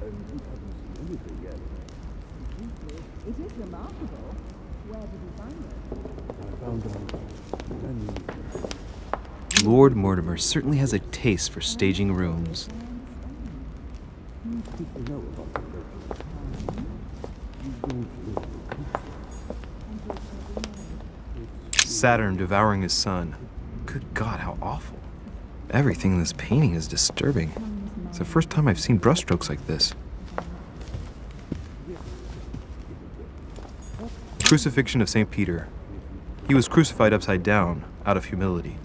It is remarkable. Where did you find it? Lord Mortimer certainly has a taste for staging rooms. Saturn devouring his son. Good God, how awful. Everything in this painting is disturbing. It's the first time I've seen brushstrokes like this. Crucifixion of St. Peter. He was crucified upside down, out of humility.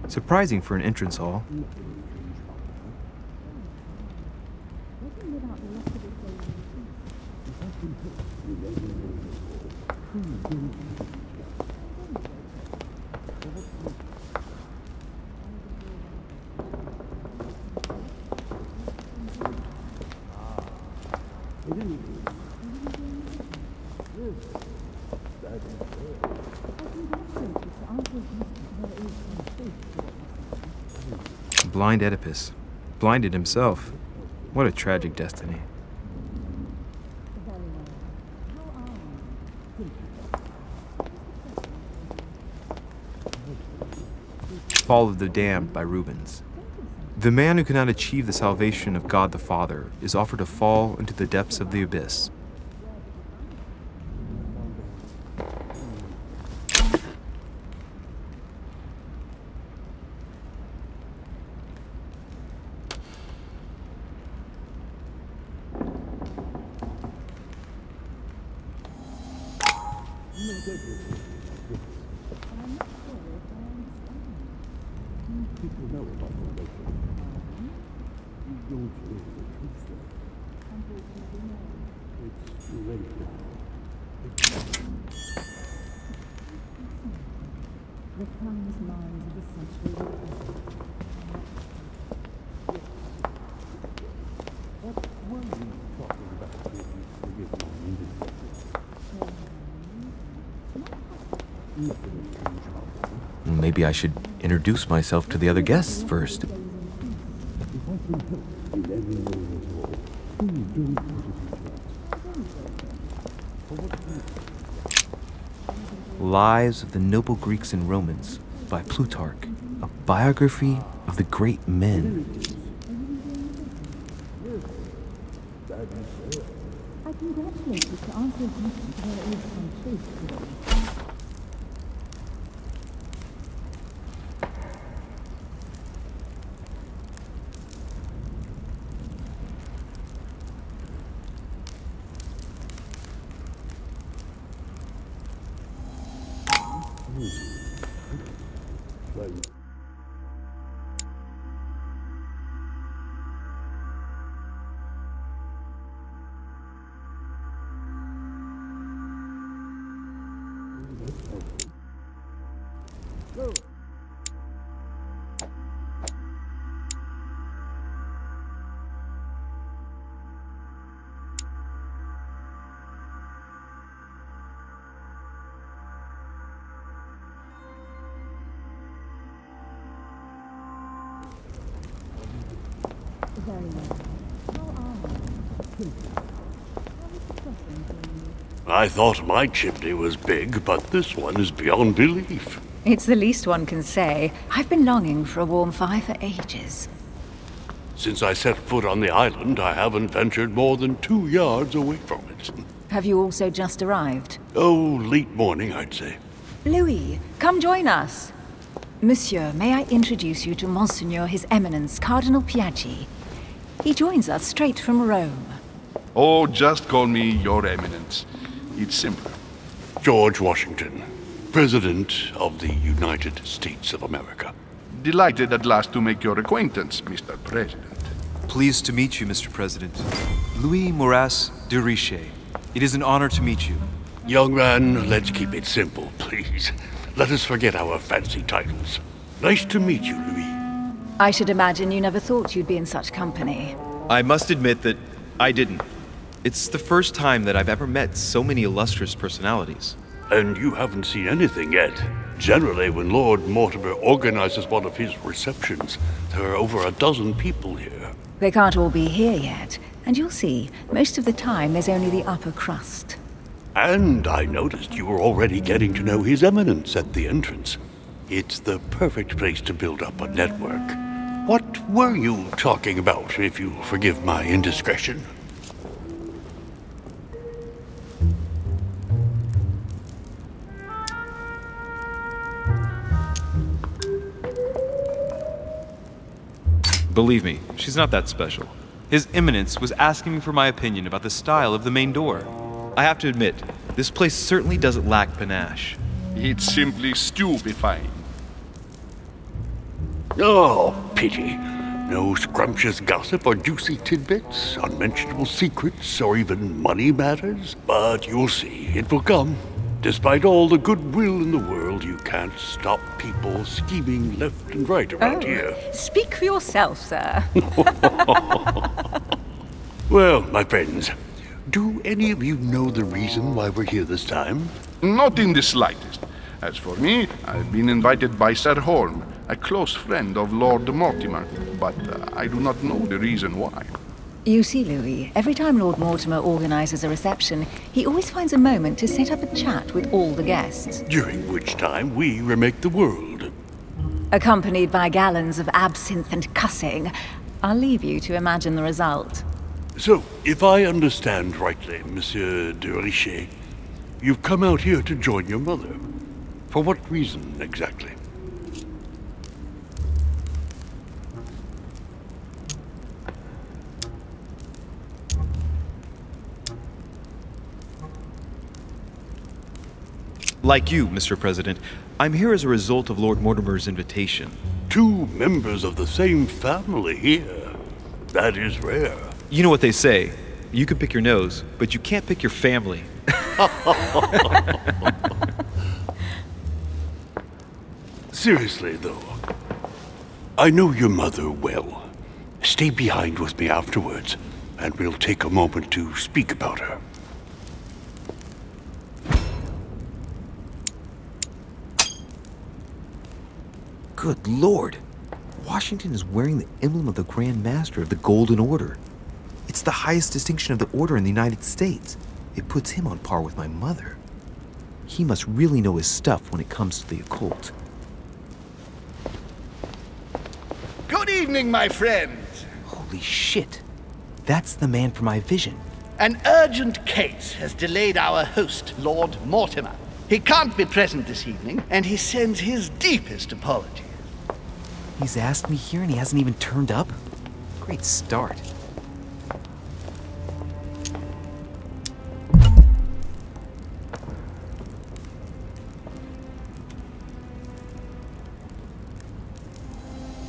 Surprising for an entrance hall. Blind Oedipus. Blinded himself. What a tragic destiny. Fall of the Damned by Rubens. The man who cannot achieve the salvation of God the Father is offered to fall into the depths of the abyss. Maybe I should introduce myself to the other guests first. Lives of the Noble Greeks and Romans by Plutarch, a biography of the great men. I congratulate you to answer there is some truth to this. I thought my chimney was big, but this one is beyond belief. It's the least one can say. I've been longing for a warm fire for ages. Since I set foot on the island, I haven't ventured more than 2 yards away from it. Have you also just arrived? Oh, late morning, I'd say. Louis, come join us. Monsieur, may I introduce you to Monseigneur His Eminence Cardinal Piaggi? He joins us straight from Rome. Oh, just call me Your Eminence. It's simpler. George Washington, President of the United States of America. Delighted at last to make your acquaintance, Mr. President. Pleased to meet you, Mr. President. Louis Maurras de Richet. It is an honor to meet you. Young man, let's keep it simple, please. Let us forget our fancy titles. Nice to meet you, Louis. I should imagine you never thought you'd be in such company. I must admit that I didn't. It's the first time that I've ever met so many illustrious personalities. And you haven't seen anything yet. Generally, when Lord Mortimer organizes one of his receptions, there are over a dozen people here. They can't all be here yet. And you'll see, most of the time there's only the upper crust. And I noticed you were already getting to know His Eminence at the entrance. It's the perfect place to build up a network. What were you talking about, if you'll forgive my indiscretion? Believe me, she's not that special. His Eminence was asking me for my opinion about the style of the main door. I have to admit, this place certainly doesn't lack panache. It's simply stupefying. Oh, pity. No scrumptious gossip or juicy tidbits, unmentionable secrets, or even money matters. But you'll see, it will come. Despite all the goodwill in the world, you can't stop people scheming left and right around here. Speak for yourself, sir. Well, my friends, do any of you know the reason why we're here this time? Not in the slightest. As for me, I've been invited by Sir Holm, a close friend of Lord Mortimer, but I do not know the reason why. You see, Louis, every time Lord Mortimer organises a reception, he always finds a moment to set up a chat with all the guests. During which time we remake the world. Accompanied by gallons of absinthe and cussing. I'll leave you to imagine the result. So, if I understand rightly, Monsieur de Richet, you've come out here to join your mother. For what reason, exactly? Like you, Mr. President, I'm here as a result of Lord Mortimer's invitation. Two members of the same family here. That is rare. You know what they say, you can pick your nose, but you can't pick your family. Seriously, though, I know your mother well. Stay behind with me afterwards, and we'll take a moment to speak about her. Good Lord! Washington is wearing the emblem of the Grand Master of the Golden Order. It's the highest distinction of the Order in the United States. It puts him on par with my mother. He must really know his stuff when it comes to the occult. Good evening, my friends. Holy shit! That's the man for my vision. An urgent case has delayed our host, Lord Mortimer. He can't be present this evening, and he sends his deepest apologies. He's asked me here and he hasn't even turned up? Great start.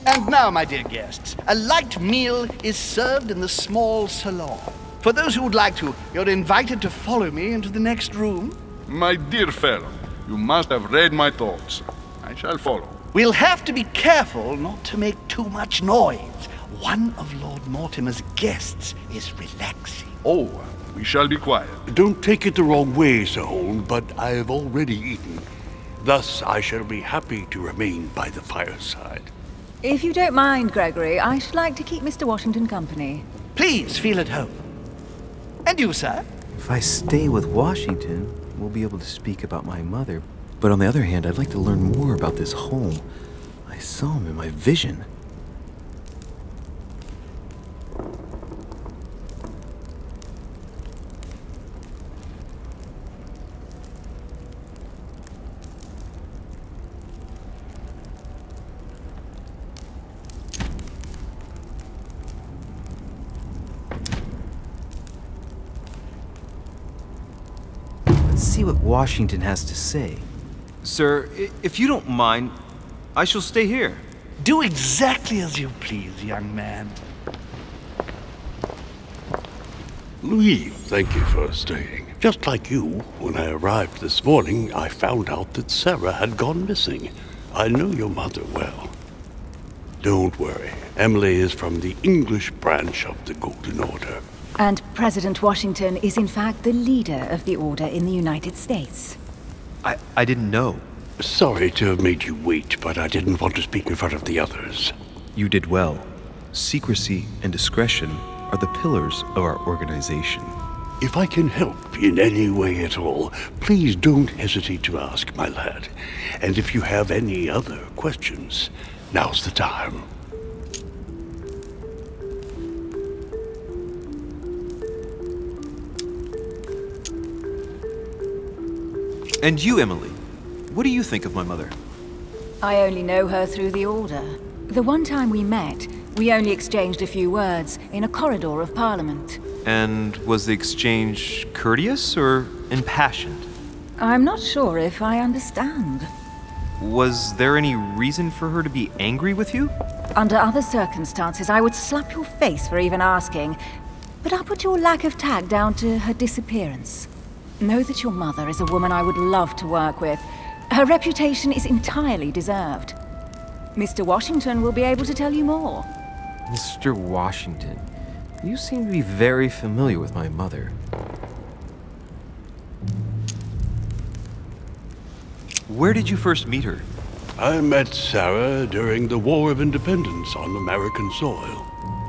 And now, my dear guests, a light meal is served in the small salon. For those who would like to, you're invited to follow me into the next room. My dear fellow, you must have read my thoughts. I shall follow. We'll have to be careful not to make too much noise. One of Lord Mortimer's guests is relaxing. Oh, we shall be quiet. Don't take it the wrong way, Sir Holm, but I have already eaten. Thus, I shall be happy to remain by the fireside. If you don't mind, Gregory, I should like to keep Mr. Washington company. Please feel at home. And you, sir? If I stay with Washington, we'll be able to speak about my mother. But on the other hand, I'd like to learn more about this home. I saw him in my vision. Let's see what Washington has to say. Sir, if you don't mind, I shall stay here. Do exactly as you please, young man. Louis, thank you for staying. Just like you, when I arrived this morning, I found out that Sarah had gone missing. I know your mother well. Don't worry. Emily is from the English branch of the Golden Order. And President Washington is in fact the leader of the Order in the United States. I didn't know. Sorry to have made you wait, but I didn't want to speak in front of the others. You did well. Secrecy and discretion are the pillars of our organization. If I can help in any way at all, please don't hesitate to ask, my lad. And if you have any other questions, now's the time. And you, Emily, what do you think of my mother? I only know her through the Order. The one time we met, we only exchanged a few words in a corridor of Parliament. And was the exchange courteous or impassioned? I'm not sure if I understand. Was there any reason for her to be angry with you? Under other circumstances, I would slap your face for even asking, but I'll put your lack of tact down to her disappearance. Know that your mother is a woman I would love to work with. Her reputation is entirely deserved. Mr. Washington will be able to tell you more. Mr. Washington, you seem to be very familiar with my mother. Where did you first meet her? I met Sarah during the War of Independence on American soil.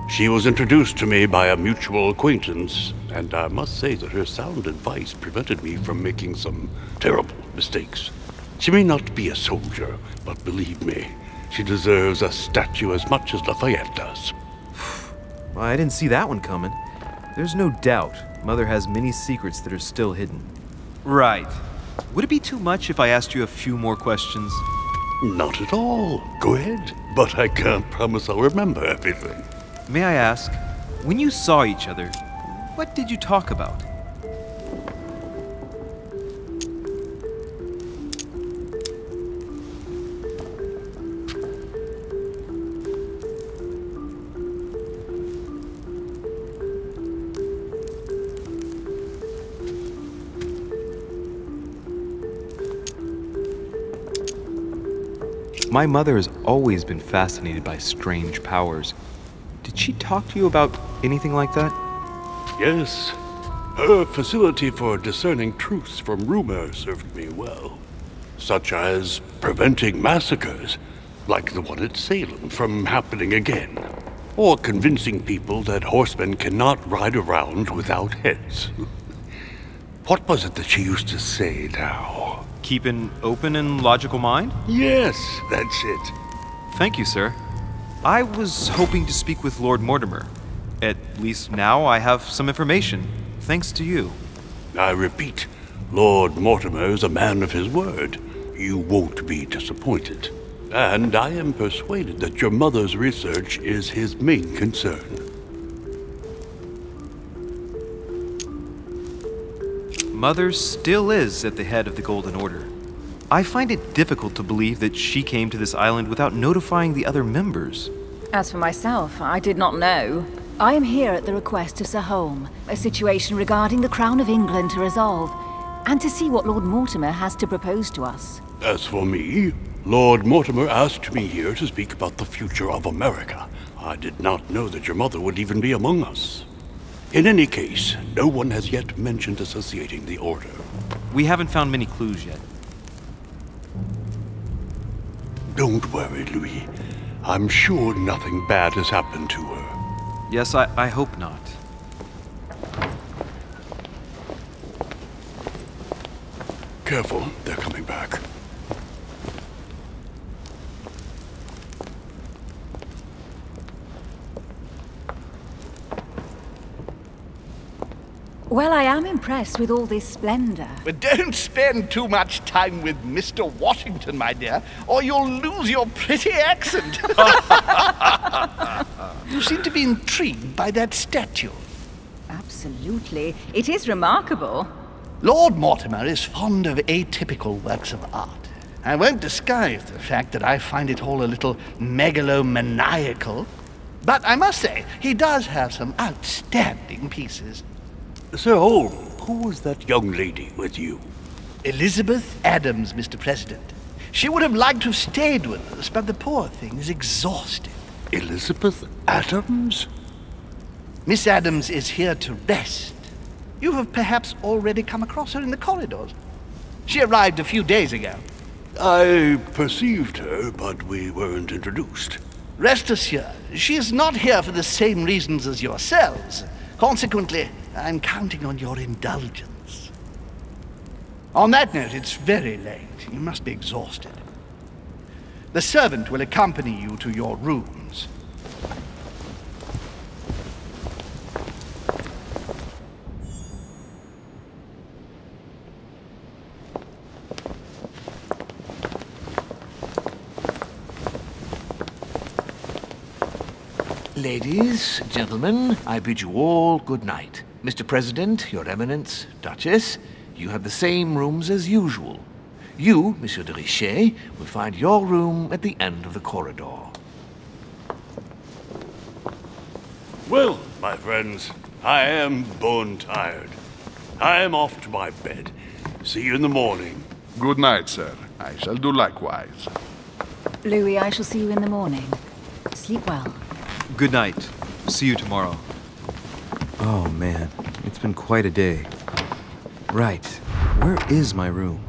She was introduced to me by a mutual acquaintance, and I must say that her sound advice prevented me from making some terrible mistakes. She may not be a soldier, but believe me, she deserves a statue as much as Lafayette does. Well, I didn't see that one coming. There's no doubt Mother has many secrets that are still hidden. Right. Would it be too much if I asked you a few more questions? Not at all. Go ahead. But I can't promise I'll remember everything. May I ask, when you saw each other, what did you talk about? My mother has always been fascinated by strange powers. Did she talk to you about anything like that? Yes. Her facility for discerning truths from rumor served me well. Such as preventing massacres, like the one at Salem, from happening again. Or convincing people that horsemen cannot ride around without heads. What was it that she used to say now? Keep an open and logical mind? Yes, that's it. Thank you, sir. I was hoping to speak with Lord Mortimer. At least now I have some information, thanks to you. I repeat, Lord Mortimer is a man of his word. You won't be disappointed. And I am persuaded that your mother's research is his main concern. Mother still is at the head of the Golden Order. I find it difficult to believe that she came to this island without notifying the other members. As for myself, I did not know. I am here at the request of Sir Holm, a situation regarding the Crown of England to resolve, and to see what Lord Mortimer has to propose to us. As for me, Lord Mortimer asked me here to speak about the future of America. I did not know that your mother would even be among us. In any case, no one has yet mentioned associating the Order. We haven't found many clues yet. Don't worry, Louis. I'm sure nothing bad has happened to her. Yes, I hope not. Careful, they're coming back. Well, I am impressed with all this splendor. But don't spend too much time with Mr. Washington, my dear, or you'll lose your pretty accent. You seem to be intrigued by that statue. Absolutely. It is remarkable. Lord Mortimer is fond of atypical works of art. I won't disguise the fact that I find it all a little megalomaniacal. But I must say, he does have some outstanding pieces. Sir Holm, who was that young lady with you? Elizabeth Adams, Mr. President. She would have liked to have stayed with us, but the poor thing is exhausted. Elizabeth Adams? Miss Adams is here to rest. You have perhaps already come across her in the corridors. She arrived a few days ago. I perceived her, but we weren't introduced. Rest assured, she is not here for the same reasons as yourselves. Consequently, I'm counting on your indulgence. On that note, it's very late. You must be exhausted. The servant will accompany you to your rooms. Ladies, gentlemen, I bid you all good night. Mr. President, Your Eminence, Duchess, you have the same rooms as usual. You, Monsieur de Richet, will find your room at the end of the corridor. Well, my friends, I am bone tired. I am off to my bed. See you in the morning. Good night, sir. I shall do likewise. Louis, I shall see you in the morning. Sleep well. Good night. See you tomorrow. Oh man, it's been quite a day. Right, where is my room?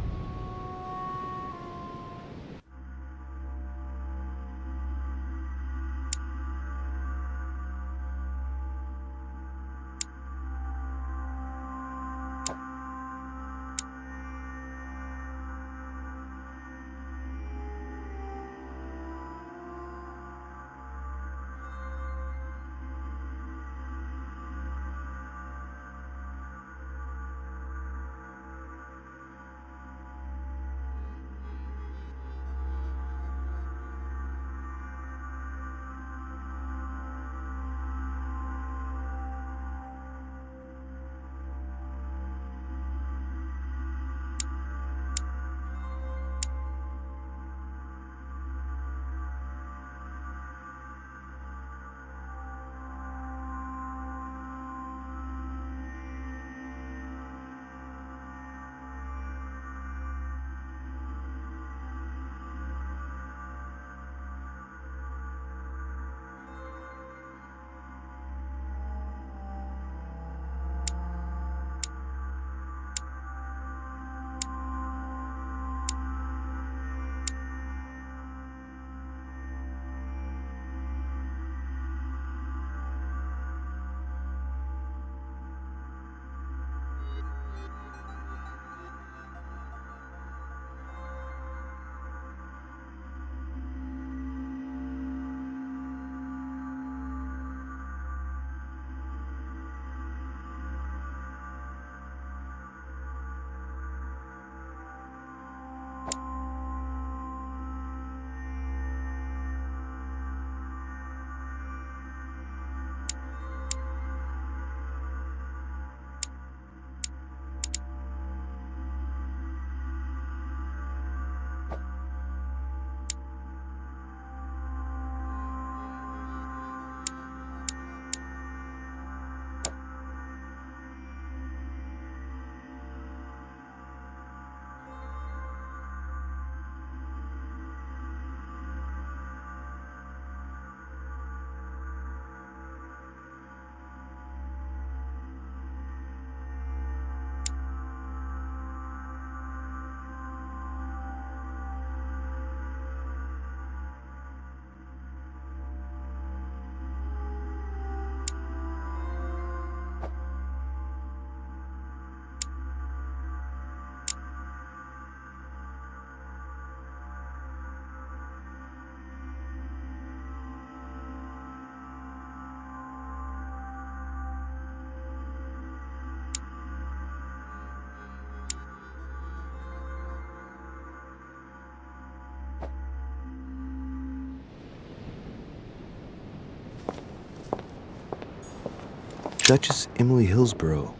Duchess Emily Hillsborough.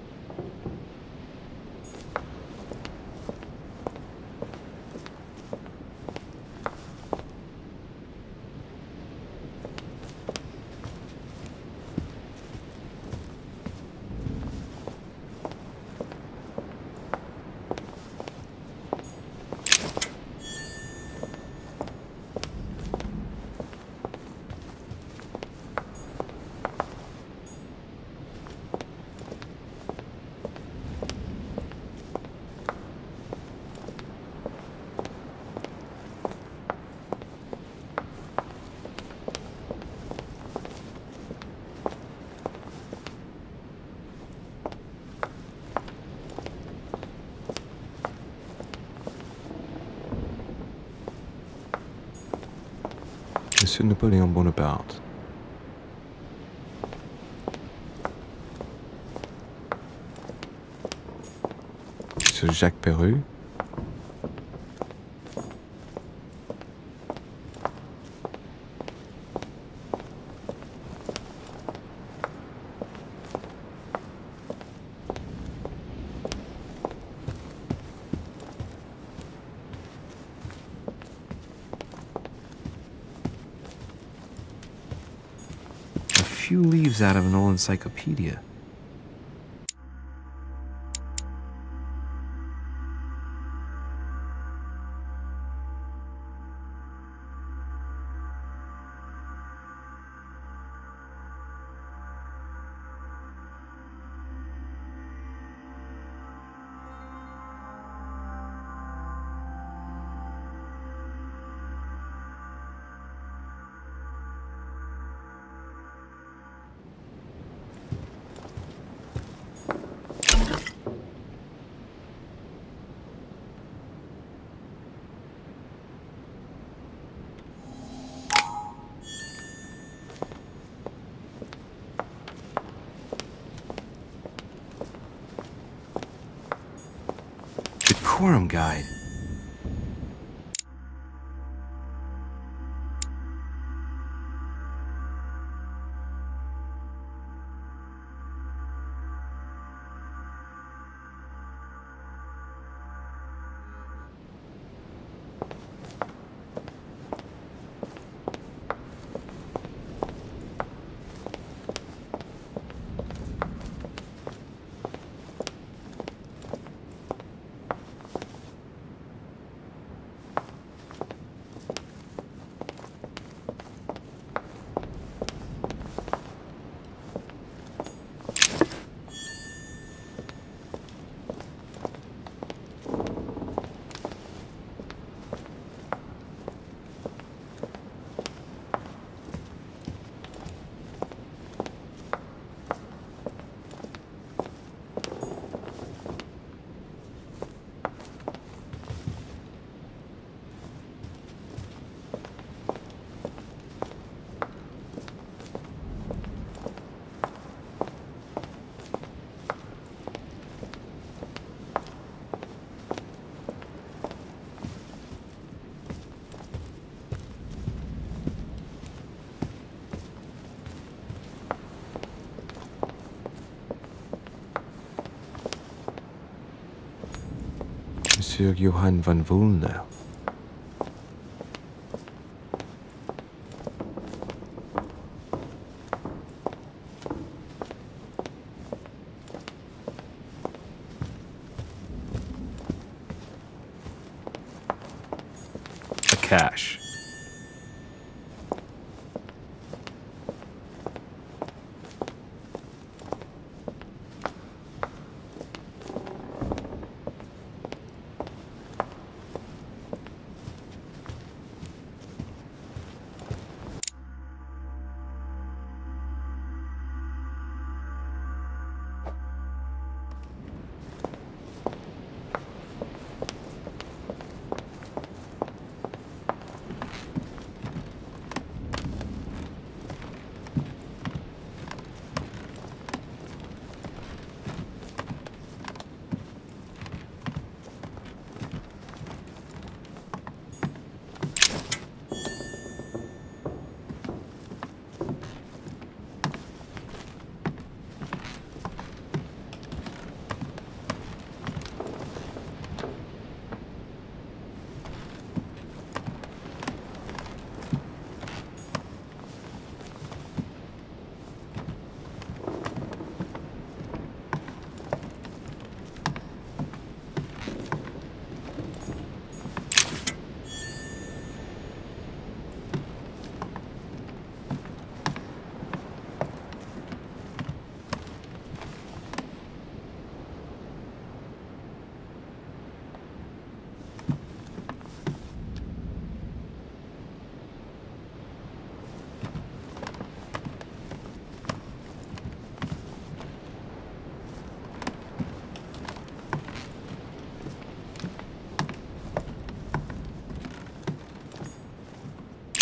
Monsieur Napoléon Bonaparte. Monsieur Jacques Perru. A few leaves out of an old encyclopedia. Decorum guide. Monsieur Johann von Wulner. A cache.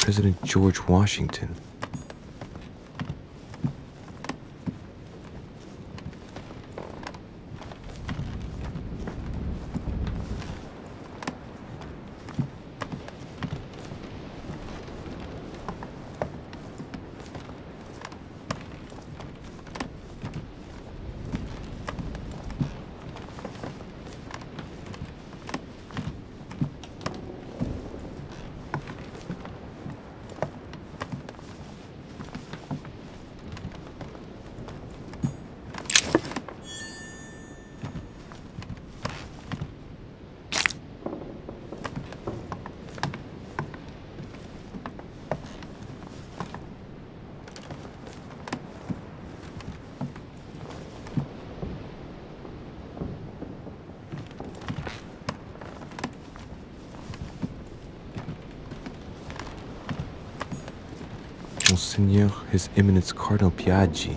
President George Washington. Monseigneur, His Eminence Cardinal Piaggi.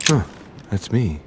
Huh, that's me.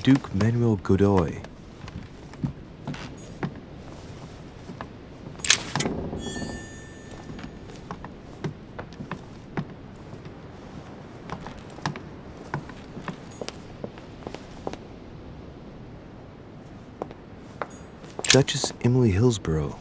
Duke Manuel Godoy. Duchess Emily Hillsborough.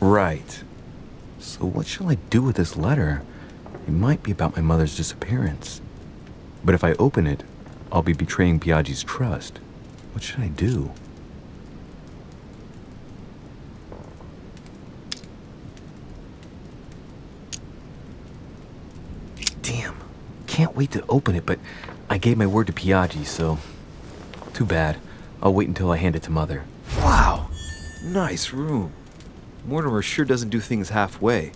Right. So what shall I do with this letter? It might be about my mother's disappearance. But if I open it, I'll be betraying Piaggi's trust. What should I do? Damn. Can't wait to open it, but I gave my word to Piaggi, so... Too bad. I'll wait until I hand it to Mother. Wow! Nice room. Mortimer sure doesn't do things halfway.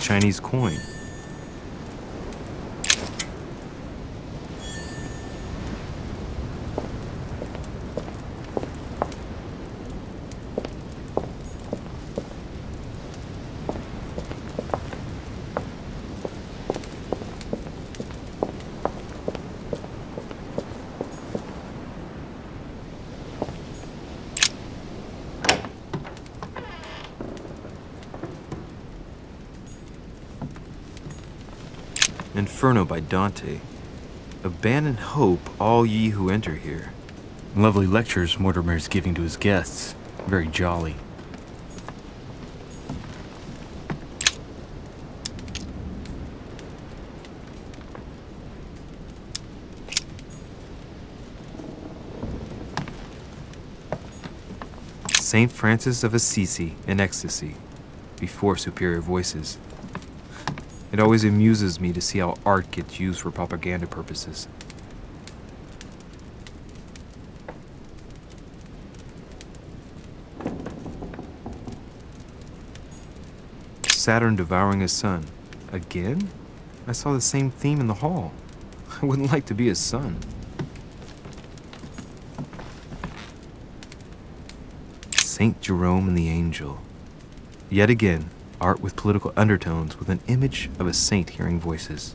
Chinese coin. Inferno by Dante. Abandon hope, all ye who enter here. Lovely lectures Mortimer's giving to his guests. Very jolly. Saint Francis of Assisi in ecstasy, before superior voices. It always amuses me to see how art gets used for propaganda purposes. Saturn devouring his sun. Again? I saw the same theme in the hall. I wouldn't like to be his son. Saint Jerome and the Angel. Yet again, art with political undertones with an image of a saint hearing voices.